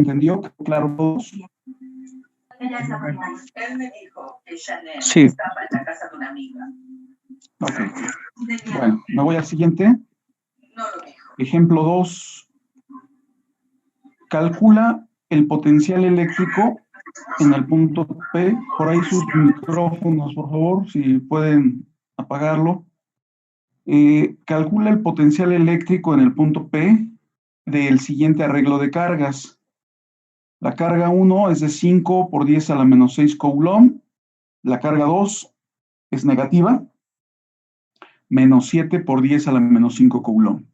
¿Entendió? Claro, todos. Él me dijo que Chanel Sí. estaba en la casa de una amiga. Ok. Bueno, me voy al siguiente. No lo dijo. Ejemplo 2. Calcula el potencial eléctrico en el punto P. Por ahí sus micrófonos, por favor, si pueden apagarlo. Calcula el potencial eléctrico en el punto P del siguiente arreglo de cargas. La carga 1 es de 5 por 10 a la menos 6 coulomb. La carga 2 es negativa, menos 7 por 10 a la menos 5 coulomb.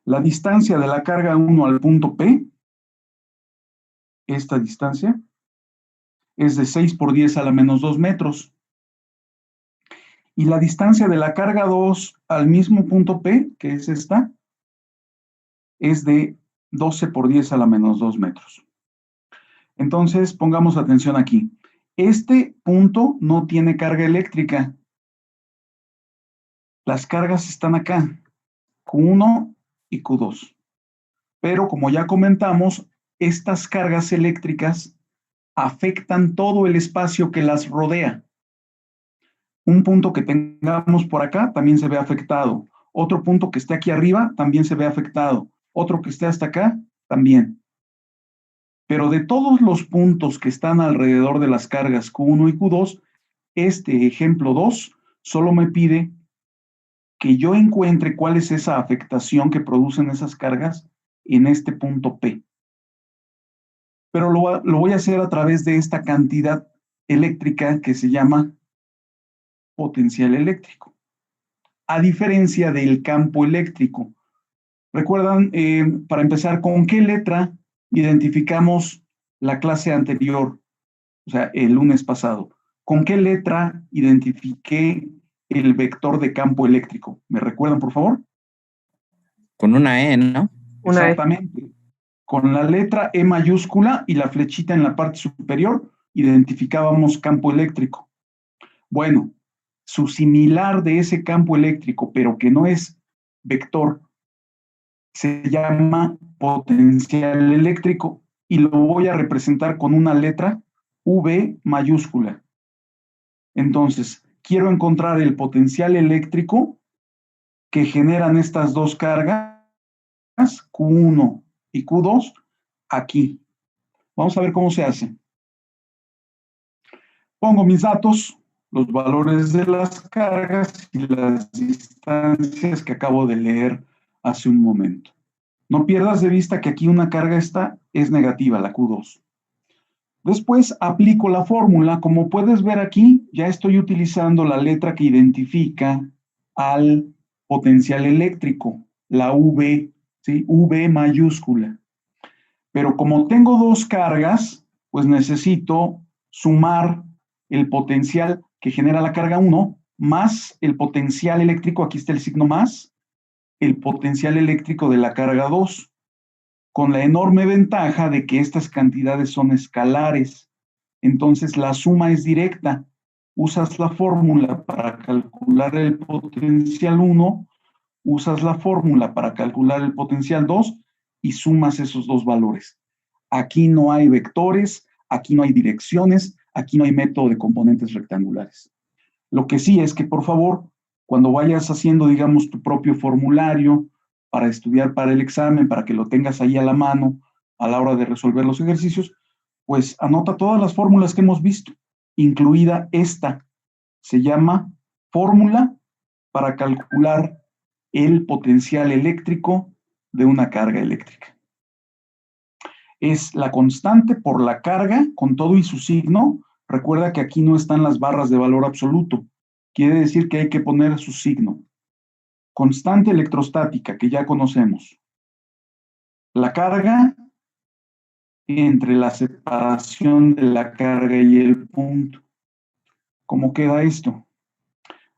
La distancia de la carga 1 al punto P, esta distancia, es de 6 por 10 a la menos 2 metros. Y la distancia de la carga 2 al mismo punto P, que es esta, es de 12 por 10 a la menos 2 metros. Entonces, pongamos atención aquí. Este punto no tiene carga eléctrica. Las cargas están acá, Q1 y Q2. Pero como ya comentamos, estas cargas eléctricas afectan todo el espacio que las rodea. Un punto que tengamos por acá también se ve afectado. Otro punto que esté aquí arriba también se ve afectado. Otro que esté hasta acá también. Pero de todos los puntos que están alrededor de las cargas Q1 y Q2, este ejemplo 2 solo me pide que yo encuentre cuál es esa afectación que producen esas cargas en este punto P. Pero lo voy a hacer a través de esta cantidad eléctrica que se llama potencial eléctrico, a diferencia del campo eléctrico. ¿Recuerdan, para empezar, con qué letra identificamos la clase anterior, o sea, el lunes pasado? ¿Con qué letra identifiqué el vector de campo eléctrico? ¿Me recuerdan, por favor? Con una E, ¿no? Exactamente. Con la letra E mayúscula y la flechita en la parte superior, identificábamos campo eléctrico. Bueno, su similar de ese campo eléctrico, pero que no es vector, se llama potencial eléctrico y lo voy a representar con una letra V mayúscula. Entonces, quiero encontrar el potencial eléctrico que generan estas dos cargas, Q1 y Q2, aquí. Vamos a ver cómo se hace. Pongo mis datos, los valores de las cargas y las distancias que acabo de leer hace un momento. No pierdas de vista que aquí una carga esta es negativa, la Q2. Después aplico la fórmula. Como puedes ver aquí, ya estoy utilizando la letra que identifica al potencial eléctrico, la V, ¿sí? V mayúscula. Pero como tengo dos cargas, pues necesito sumar el potencial que genera la carga 1 más el potencial eléctrico, aquí está el signo más, el potencial eléctrico de la carga 2, con la enorme ventaja de que estas cantidades son escalares. Entonces la suma es directa. Usas la fórmula para calcular el potencial 1, usas la fórmula para calcular el potencial 2 y sumas esos dos valores. Aquí no hay vectores, aquí no hay direcciones, aquí no hay método de componentes rectangulares. Lo que sí es que, por favor, cuando vayas haciendo, digamos, tu propio formulario para estudiar para el examen, para que lo tengas ahí a la mano a la hora de resolver los ejercicios, pues anota todas las fórmulas que hemos visto, incluida esta. Se llama fórmula para calcular el potencial eléctrico de una carga eléctrica. Es la constante por la carga con todo y su signo. Recuerda que aquí no están las barras de valor absoluto. Quiere decir que hay que poner su signo. Constante electrostática, que ya conocemos. La carga entre la separación de la carga y el punto. ¿Cómo queda esto?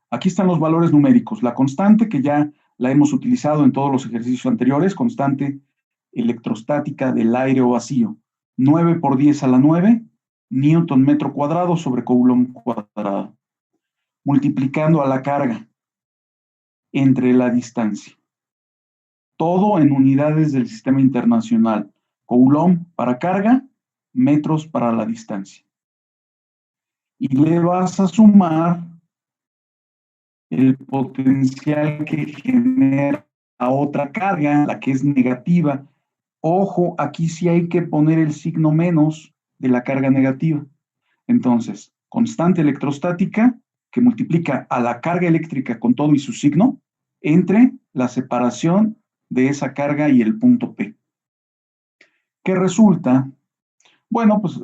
Aquí están los valores numéricos. La constante, que ya la hemos utilizado en todos los ejercicios anteriores, constante electrostática del aire o vacío. 9 por 10 a la 9, Newton metro cuadrado sobre Coulomb cuadrado. Multiplicando a la carga entre la distancia. Todo en unidades del sistema internacional. Coulomb para carga, metros para la distancia. Y le vas a sumar el potencial que genera la otra carga, la que es negativa. Ojo, aquí sí hay que poner el signo menos de la carga negativa. Entonces, constante electrostática que multiplica a la carga eléctrica con todo y su signo entre la separación de esa carga y el punto P. ¿Qué resulta? Bueno, pues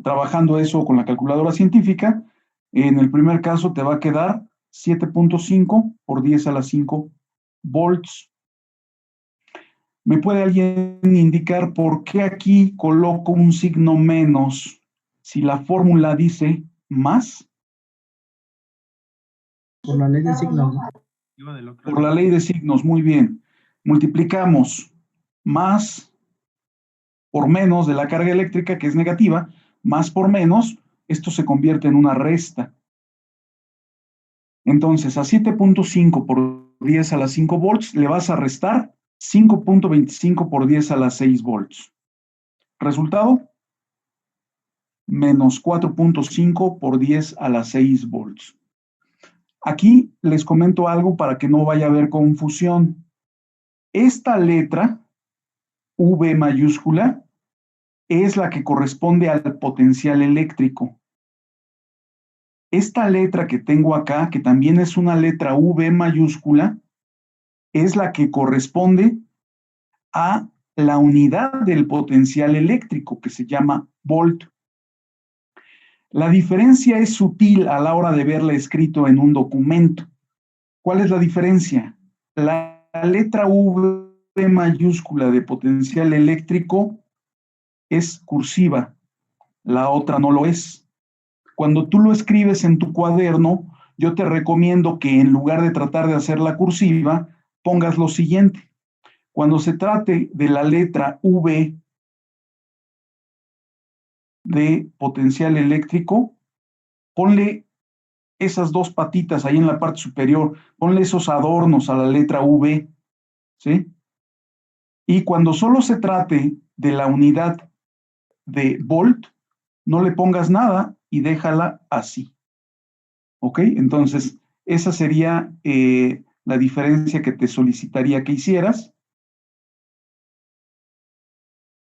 trabajando eso con la calculadora científica, en el primer caso te va a quedar 7.5 por 10 a la 5 volts. ¿Me puede alguien indicar por qué aquí coloco un signo menos si la fórmula dice más? Por la ley de signos, ¿no? Por la ley de signos, muy bien. Multiplicamos más por menos de la carga eléctrica, que es negativa, más por menos, esto se convierte en una resta. Entonces, a 7.5 por 10 a la 5 volts le vas a restar 5.25 por 10 a la 6 volts. Resultado, menos 4.5 por 10 a la 6 volts. Aquí les comento algo para que no vaya a haber confusión. Esta letra, V mayúscula, es la que corresponde al potencial eléctrico. Esta letra que tengo acá, que también es una letra V mayúscula, es la que corresponde a la unidad del potencial eléctrico, que se llama volt. La diferencia es sutil a la hora de verla escrito en un documento. ¿Cuál es la diferencia? La letra V mayúscula de potencial eléctrico es cursiva, la otra no lo es. Cuando tú lo escribes en tu cuaderno, yo te recomiendo que en lugar de tratar de hacer la cursiva, pongas lo siguiente. Cuando se trate de la letra V de potencial eléctrico, ponle esas dos patitas ahí en la parte superior, ponle esos adornos a la letra V, ¿sí? Y cuando solo se trate de la unidad de volt, no le pongas nada y déjala así. ¿Ok? Entonces, esa sería la diferencia que te solicitaría que hicieras.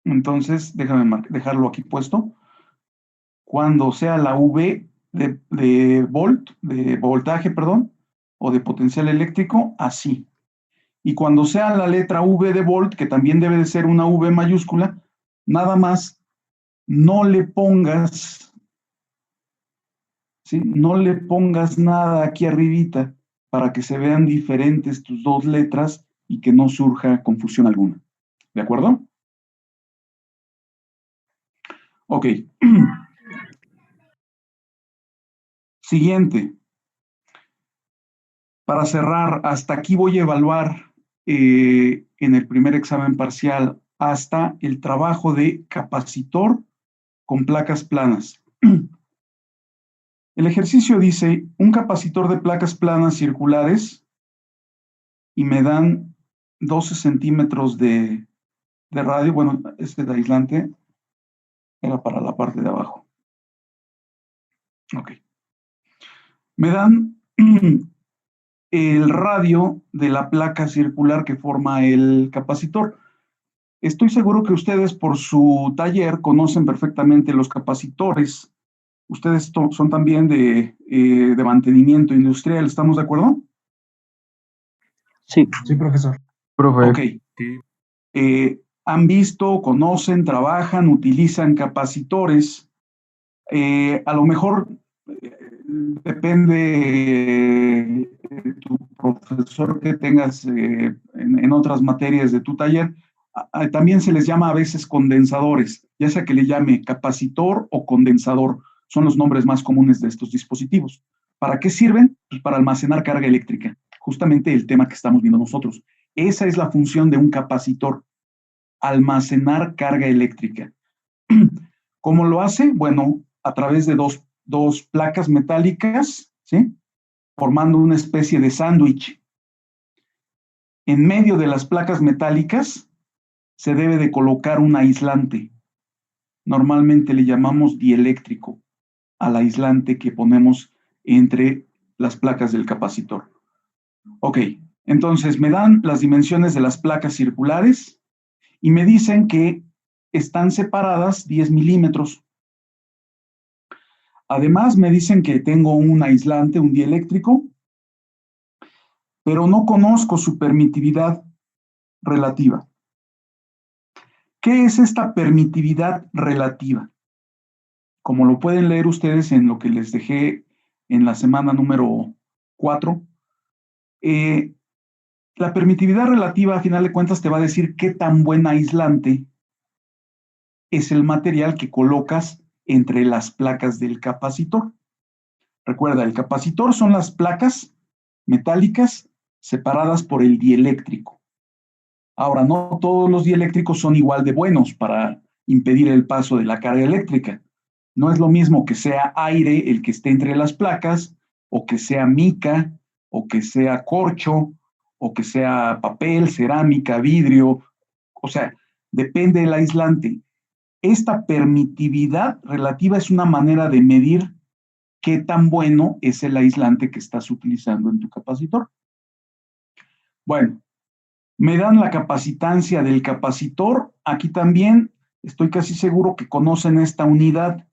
Entonces, déjame dejarlo aquí puesto. Cuando sea la V de voltaje, perdón, o de potencial eléctrico, así. Y cuando sea la letra V de volt, que también debe de ser una V mayúscula, nada más no le pongas, ¿sí? No le pongas nada aquí arribita para que se vean diferentes tus dos letras y que no surja confusión alguna. ¿De acuerdo? Ok. Siguiente. Para cerrar, hasta aquí voy a evaluar en el primer examen parcial hasta el trabajo de capacitor con placas planas. El ejercicio dice, un capacitor de placas planas circulares y me dan 12 centímetros de radio. Bueno, este de aislante era para la parte de abajo. Ok. Me dan el radio de la placa circular que forma el capacitor. Estoy seguro que ustedes por su taller conocen perfectamente los capacitores. Ustedes son también de mantenimiento industrial, ¿estamos de acuerdo? Sí, sí, profesor. Profe. Ok. Han visto, conocen, trabajan, utilizan capacitores. A lo mejor depende de tu profesor que tengas en otras materias de tu taller. También se les llama a veces condensadores, ya sea que le llame capacitor o condensador. Son los nombres más comunes de estos dispositivos. ¿Para qué sirven? Pues para almacenar carga eléctrica. Justamente el tema que estamos viendo nosotros. Esa es la función de un capacitor. Almacenar carga eléctrica. ¿Cómo lo hace? Bueno, a través de dos placas metálicas, ¿sí? Formando una especie de sándwich. En medio de las placas metálicas se debe de colocar un aislante. Normalmente le llamamos dieléctrico al aislante que ponemos entre las placas del capacitor. Ok, entonces me dan las dimensiones de las placas circulares y me dicen que están separadas 10 milímetros. Además me dicen que tengo un aislante, un dieléctrico, pero no conozco su permitividad relativa. ¿Qué es esta permitividad relativa? Como lo pueden leer ustedes en lo que les dejé en la semana número 4, la permitividad relativa, a final de cuentas, te va a decir qué tan buen aislante es el material que colocas entre las placas del capacitor. Recuerda, el capacitor son las placas metálicas separadas por el dieléctrico. Ahora, no todos los dieléctricos son igual de buenos para impedir el paso de la carga eléctrica. No es lo mismo que sea aire el que esté entre las placas, o que sea mica, o que sea corcho, o que sea papel, cerámica, vidrio. O sea, depende del aislante. Esta permitividad relativa es una manera de medir qué tan bueno es el aislante que estás utilizando en tu capacitor. Bueno, me dan la capacitancia del capacitor. Aquí también estoy casi seguro que conocen esta unidad.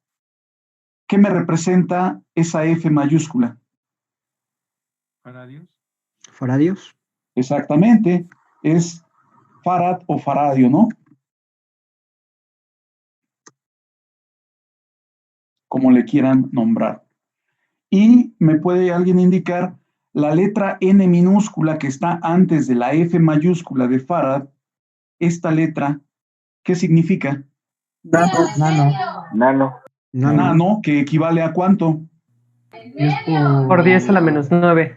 ¿Qué me representa esa F mayúscula? Faradios. Faradios. Exactamente, es farad o faradio, ¿no? Como le quieran nombrar. Y me puede alguien indicar la letra N minúscula que está antes de la F mayúscula de farad. Esta letra, ¿qué significa? Nano. Nano, que equivale a ¿cuánto? 10 Por 10 a la menos 9.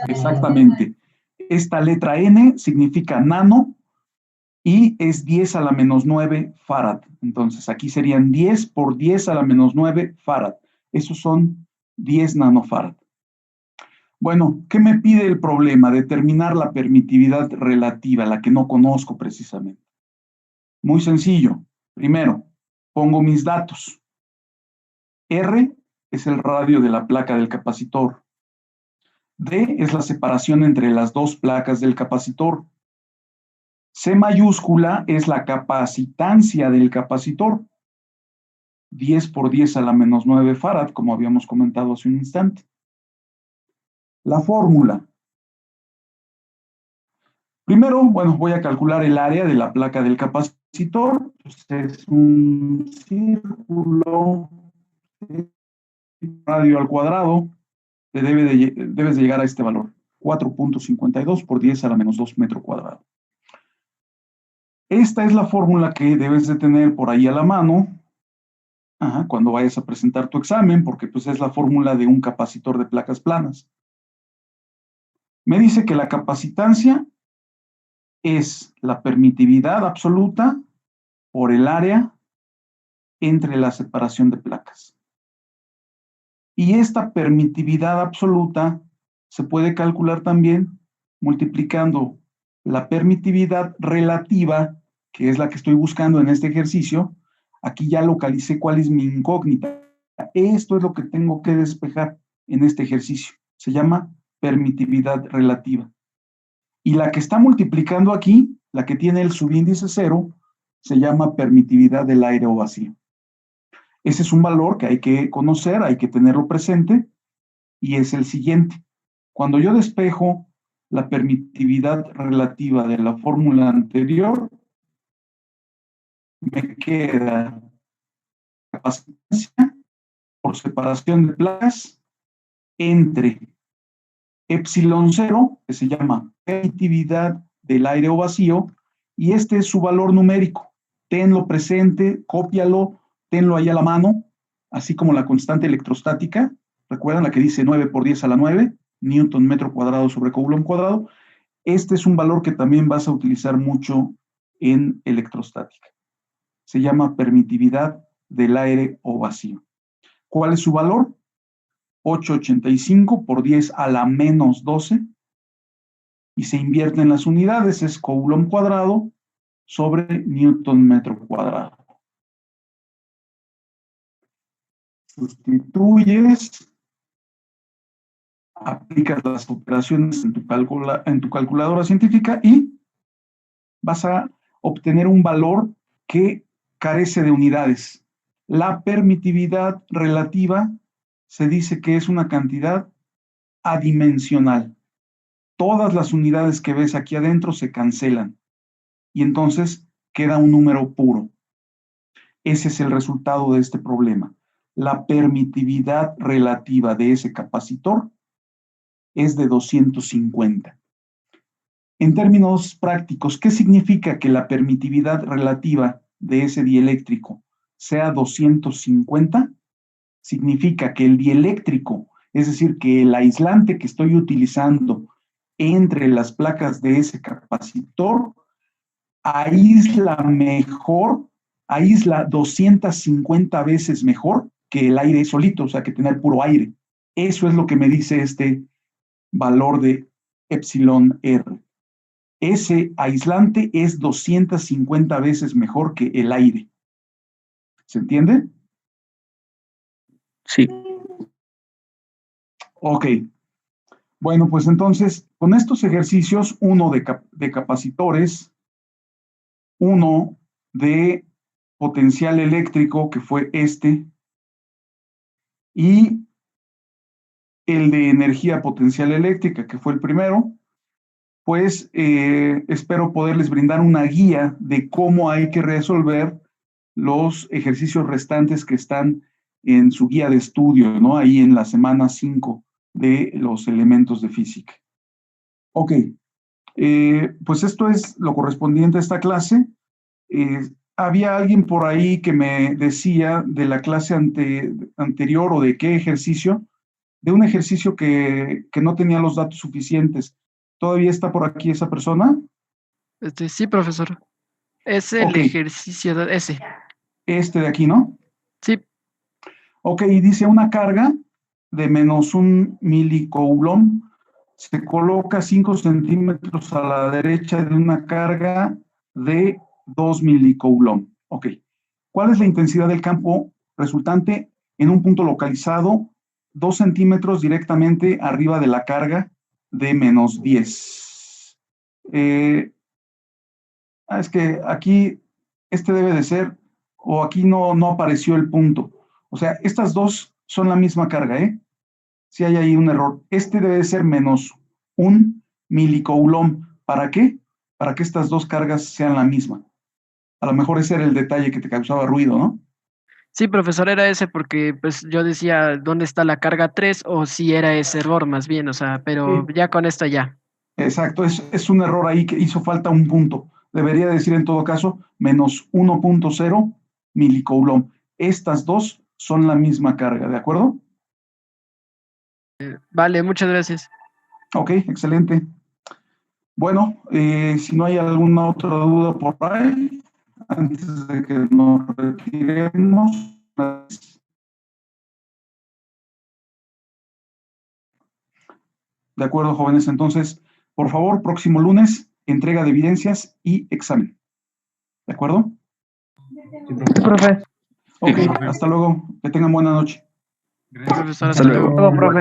Exactamente. Esta letra N significa nano y es 10 a la menos 9 farad. Entonces aquí serían 10 por 10 a la menos 9 farad. Esos son 10 nanofarad. Bueno, ¿qué me pide el problema? Determinar la permitividad relativa, la que no conozco precisamente. Muy sencillo. Primero, pongo mis datos. R es el radio de la placa del capacitor. D es la separación entre las dos placas del capacitor. C mayúscula es la capacitancia del capacitor. 10 por 10 a la menos 9 farad, como habíamos comentado hace un instante. La fórmula. Primero, bueno, voy a calcular el área de la placa del capacitor. Es un círculo, radio al cuadrado, debes de llegar a este valor, 4.52 por 10 a la menos 2 metro cuadrado. Esta es la fórmula que debes de tener por ahí a la mano cuando vayas a presentar tu examen, porque pues es la fórmula de un capacitor de placas planas. Me dice que la capacitancia es la permitividad absoluta por el área entre la separación de placas. Y esta permitividad absoluta se puede calcular también multiplicando la permitividad relativa, que es la que estoy buscando en este ejercicio. Aquí ya localicé cuál es mi incógnita. Esto es lo que tengo que despejar en este ejercicio. Se llama permitividad relativa. Y la que está multiplicando aquí, la que tiene el subíndice 0, se llama permitividad del aire o vacío. Ese es un valor que hay que conocer, hay que tenerlo presente, y es el siguiente. Cuando yo despejo la permitividad relativa de la fórmula anterior, me queda capacitancia por separación de placas entre epsilon 0, que se llama permitividad del aire o vacío, y este es su valor numérico. Tenlo presente, cópialo, tenlo ahí a la mano, así como la constante electrostática. ¿Recuerdan la que dice 9 por 10 a la 9? Newton metro cuadrado sobre coulomb cuadrado. Este es un valor que también vas a utilizar mucho en electrostática. Se llama permitividad del aire o vacío. ¿Cuál es su valor? 885 por 10 a la menos 12. Y se invierten las unidades, es coulomb cuadrado sobre Newton metro cuadrado. Sustituyes, aplicas las operaciones en tu calculadora científica y vas a obtener un valor que carece de unidades. La permitividad relativa se dice que es una cantidad adimensional. Todas las unidades que ves aquí adentro se cancelan y entonces queda un número puro. Ese es el resultado de este problema. La permitividad relativa de ese capacitor es de 250. En términos prácticos, ¿qué significa que la permitividad relativa de ese dieléctrico sea 250? Significa que el dieléctrico, es decir, que el aislante que estoy utilizando entre las placas de ese capacitor, aísla 250 veces mejor que el aire solito, o sea, que tener puro aire. Eso es lo que me dice este valor de epsilon R. Ese aislante es 250 veces mejor que el aire. ¿Se entiende? Sí. Ok. Bueno, pues entonces, con estos ejercicios, uno de capacitores, uno de potencial eléctrico, que fue este, y el de energía potencial eléctrica, que fue el primero, pues espero poderles brindar una guía de cómo hay que resolver los ejercicios restantes que están en su guía de estudio, ¿no? Ahí en la semana 5 de los elementos de física. Ok, pues esto es lo correspondiente a esta clase. Había alguien por ahí que me decía de la clase anterior o de qué ejercicio, de un ejercicio que no tenía los datos suficientes. ¿Todavía está por aquí esa persona? Sí, profesor. Es el Ok. ejercicio ese. Este de aquí, ¿no? Sí, Ok, dice una carga de -1 milicoulomb se coloca 5 centímetros a la derecha de una carga de 2 milicoulomb. Ok. ¿Cuál es la intensidad del campo resultante en un punto localizado 2 centímetros directamente arriba de la carga de -10? Es que aquí este debe de ser, o aquí no apareció el punto. O sea, estas dos son la misma carga, ¿eh? Si hay ahí un error. Este debe de ser -1 milicoulomb. ¿Para qué? Para que estas dos cargas sean la misma. A lo mejor ese era el detalle que te causaba ruido, ¿no? sí, profesor, era ese porque pues yo decía dónde está la carga 3 o si era ese error más bien, o sea, pero Sí. ya con esto ya. Exacto, es un error ahí que hizo falta un punto. Debería decir en todo caso -1.0 milicoulomb. Estas dos son la misma carga, ¿de acuerdo? Vale, muchas gracias. Ok, excelente. Bueno, si no hay alguna otra duda por ahí, antes de que nos retiremos. De acuerdo, jóvenes. Entonces, por favor, próximo lunes, entrega de evidencias y examen. ¿De acuerdo? Sí, Sí, profe. Ok, Sí. hasta luego. Que tengan buena noche. Gracias. Profesor, Hasta hasta luego. luego. Luego, Profe.